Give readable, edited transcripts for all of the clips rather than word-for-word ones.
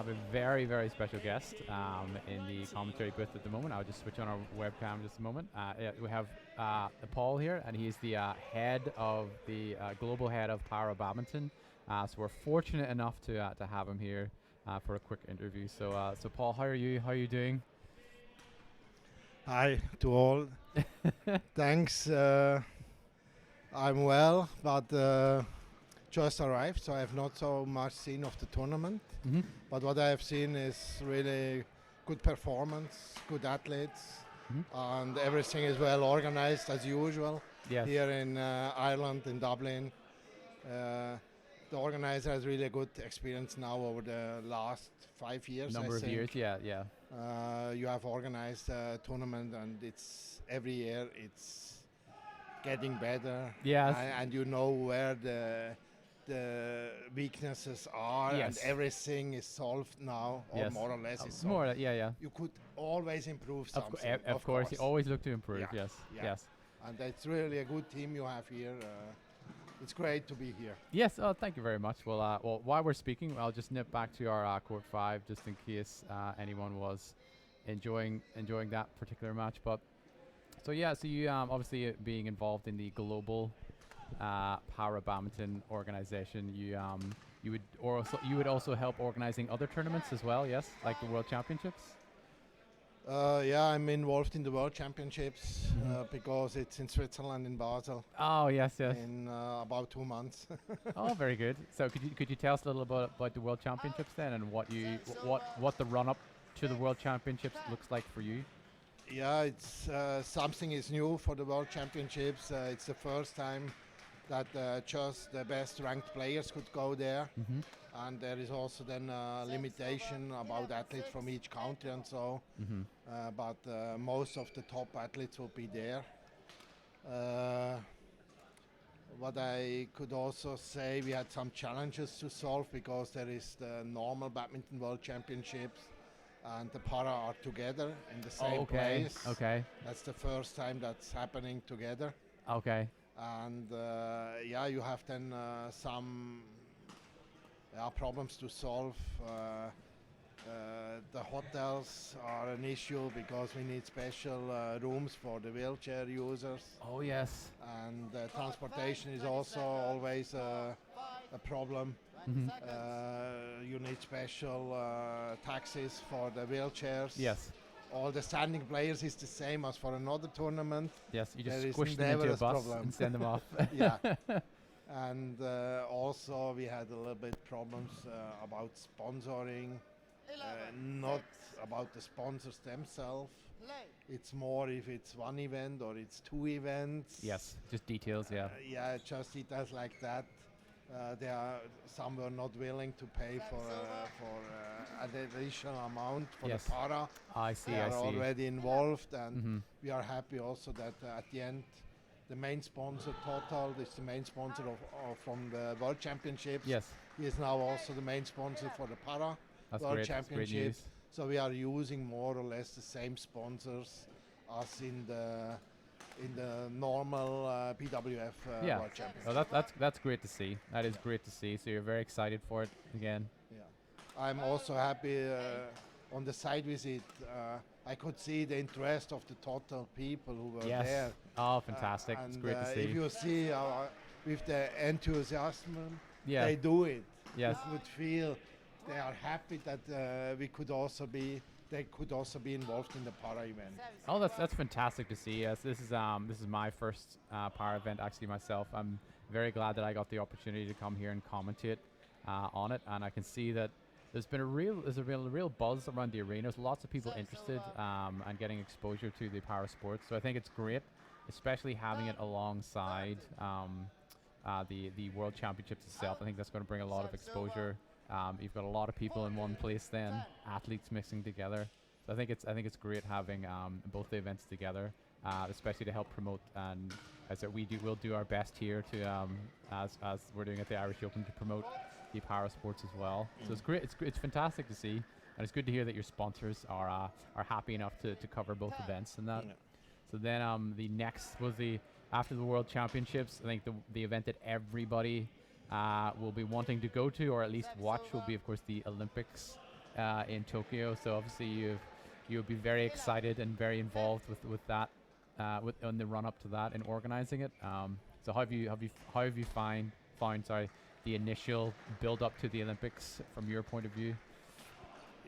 have a very, very special guest in the commentary booth at the moment. I'll just switch on our webcam just a moment. We have Paul here, and he's the head of the global head of Para Badminton. So we're fortunate enough to have him here for a quick interview. So Paul, how are you? How are you doing? Hi to all. Thanks. I'm well, but just arrived, so I have not so much seen of the tournament. Mm-hmm. But what I have seen is really good performance, good athletes, and everything is well organized as usual. Yes. Here in Ireland, in Dublin. The organizer has really good experience now over the last 5 years. Number I of think. years, yeah. You have organized a tournament, and it's every year it's getting better. Yes. And you know where the weaknesses are, Yes. and everything is solved now, or Yes. more or less is solved. More, yeah. You could always improve something. Of course, you always look to improve. Yeah. Yes, Yeah. yes. And it's really a good team you have here. It's great to be here. Yes, thank you very much. Well, while we're speaking, I'll just nip back to our court 5, just in case anyone was enjoying that particular match. But so you obviously being involved in the global Para Badminton organization, you would also help organizing other tournaments as well. Yes, like the World Championships. I'm involved in the World Championships because it's in Switzerland, in Basel. Oh yes. In about 2 months. Oh, very good. So could you tell us a little bit about the World Championships then, and what the run up to the World Championships looks like for you? Yeah, it's something is new for the World Championships. It's the first time that just the best ranked players could go there, and there is also then a limitation about athletes from each country and so. But most of the top athletes will be there. What I could also say, we had some challenges to solve because there is the normal Badminton World Championships and the Para are together in the same place. Okay. That's the first time that's happening together. Okay. And you have then some problems to solve. The hotels are an issue because we need special rooms for the wheelchair users. Oh yes. And transportation is also always a problem. You need special taxis for the wheelchairs. Yes. All the standing players is the same as for another tournament. Yes, you There just is squish them into never a bus problem. and send them off. Yeah. And also we had a little bit problems about sponsoring, not about the sponsors themselves. It's more if it's one event or it's 2 events. Yes, just details, yeah. Just details like that. Some were not willing to pay for an additional amount for Yes. the Para. I see. They are already involved, and we are happy also that at the end the main sponsor, Total, is the main sponsor from the World Championships. Yes. He is now also the main sponsor for the Para That's World great. That's great Championships. news. So we are using more or less the same sponsors as in the normal BWF World Championship. Oh, that's great to see. That is great to see. So you're very excited for it again. Yeah, I'm also happy on the site visit. I could see the interest of the Total people who were there. Oh, fantastic! It's great to see. If you see with the enthusiasm, Yeah. they do it. Yes. You could feel they are happy that they could also be involved in the Para event. Oh, that's fantastic to see. Yes, this is my first Para event actually myself. I'm very glad that I got the opportunity to come here and commentate on it, and I can see that there's a real buzz around the arena. There's lots of people interested and getting exposure to the Para sports. So I think it's great, especially having it alongside the World Championships itself. I think that's going to bring a lot of exposure. You've got a lot of people in one place, then athletes mixing together. So I think it's great having both the events together, especially to help promote. And as we'll do our best here to as we're doing at the Irish Open to promote the Para sports as well. So it's great. It's fantastic to see, and it's good to hear that your sponsors are happy enough to cover both events and that. So then the next was after the World Championships. I think the event that everybody will be wanting to go to or at least watch will be, of course, the Olympics in Tokyo. So obviously you'll be very excited and very involved with that with on the run up to that and organizing it. So how have you found the initial build up to the Olympics from your point of view?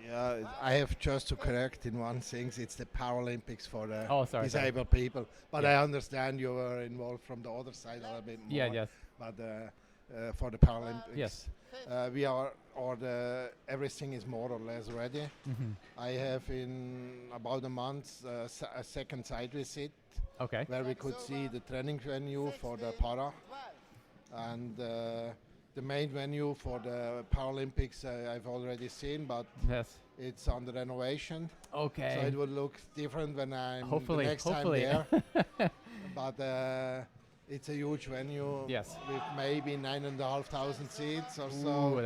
Yeah, I have just to correct in one thing. It's the Paralympics for the disabled people. But Yeah. I understand you were involved from the other side a little bit more. Yeah, yes. But for the Paralympics, Yes. we are, everything is more or less ready. Mm-hmm. I have in about a month a second site visit Okay. where we could see the training venue for the para and the main venue for the Paralympics I've already seen, but Yes. it's under renovation. Okay. So it will look different when I'm Hopefully. the next Hopefully. time there. But it's a huge venue Yes. with maybe 9,500 seats or Ooh, so.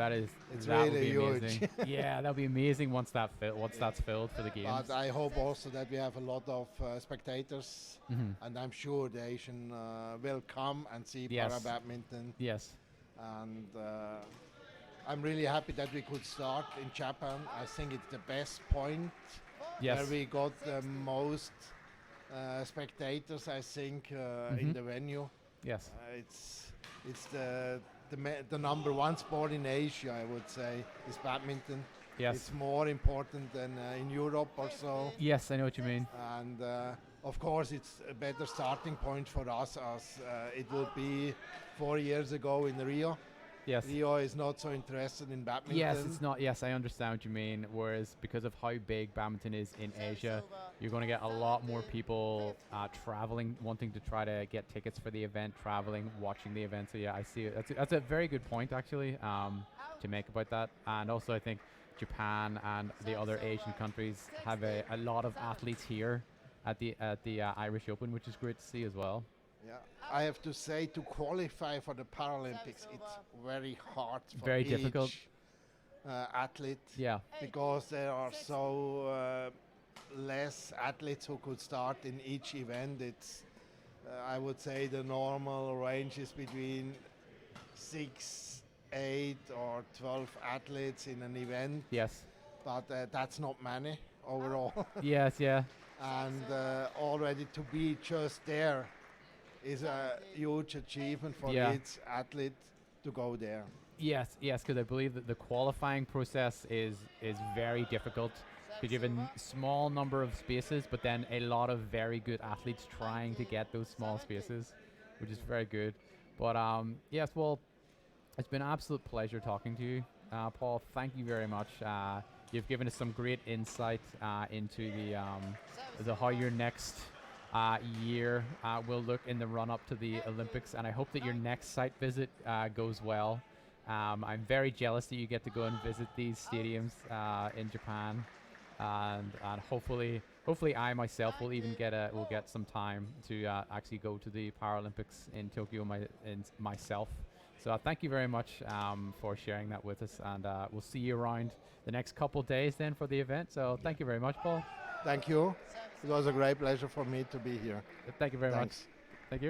it's really would be huge. amazing. Yeah, that'll be amazing once that's filled for the games. But I hope also that we have a lot of spectators, Mhm. and I'm sure the Asian will come and see Yes. para badminton. Yes. And I'm really happy that we could start in Japan. I think it's the best point Yes. where we got the most spectators. I think in the venue. Yes. It's the number one sport in Asia, I would say, is badminton. Yes. It's more important than in Europe or so. Yes, I know what you mean. And of course, it's a better starting point for us as it would be 4 years ago in Rio. Yes. Rio is not so interested in badminton. Yes, it's not. Yes, I understand what you mean. Whereas because of how big badminton is in Asia, you're going to get a lot more people traveling, wanting to try to get tickets for the event, traveling, watching the event. So yeah, I see it. That's a very good point actually to make about that. And also, I think Japan and the other Asian countries have a lot of athletes here at the Irish Open, which is great to see as well. Yeah, I have to say to qualify for the Paralympics, it's very hard for Very each difficult. Athlete. Yeah. Because there are so less athletes who could start in each event. It's I would say the normal range is between 6, 8, or 12 athletes in an event. Yes. But that's not many overall. Yes. Yeah. And already to be just there is a huge achievement for each athlete to go there. Yes, because I believe that the qualifying process is very difficult because you have a small number of spaces, but then a lot of very good athletes trying to get those small spaces, which is very good. But yes, well, it's been an absolute pleasure talking to you, Paul. Thank you very much. You've given us some great insight into the how your next year will look in the run-up to the Olympics, and I hope that your next site visit goes well. I'm very jealous that you get to go and visit these stadiums in Japan, and hopefully I myself will even get some time to actually go to the Paralympics in Tokyo myself. So thank you very much for sharing that with us, and we'll see you around the next couple days then for the event. So thank you very much, Paul. Thank you. It was a great pleasure for me to be here. Thank you very Thanks. much.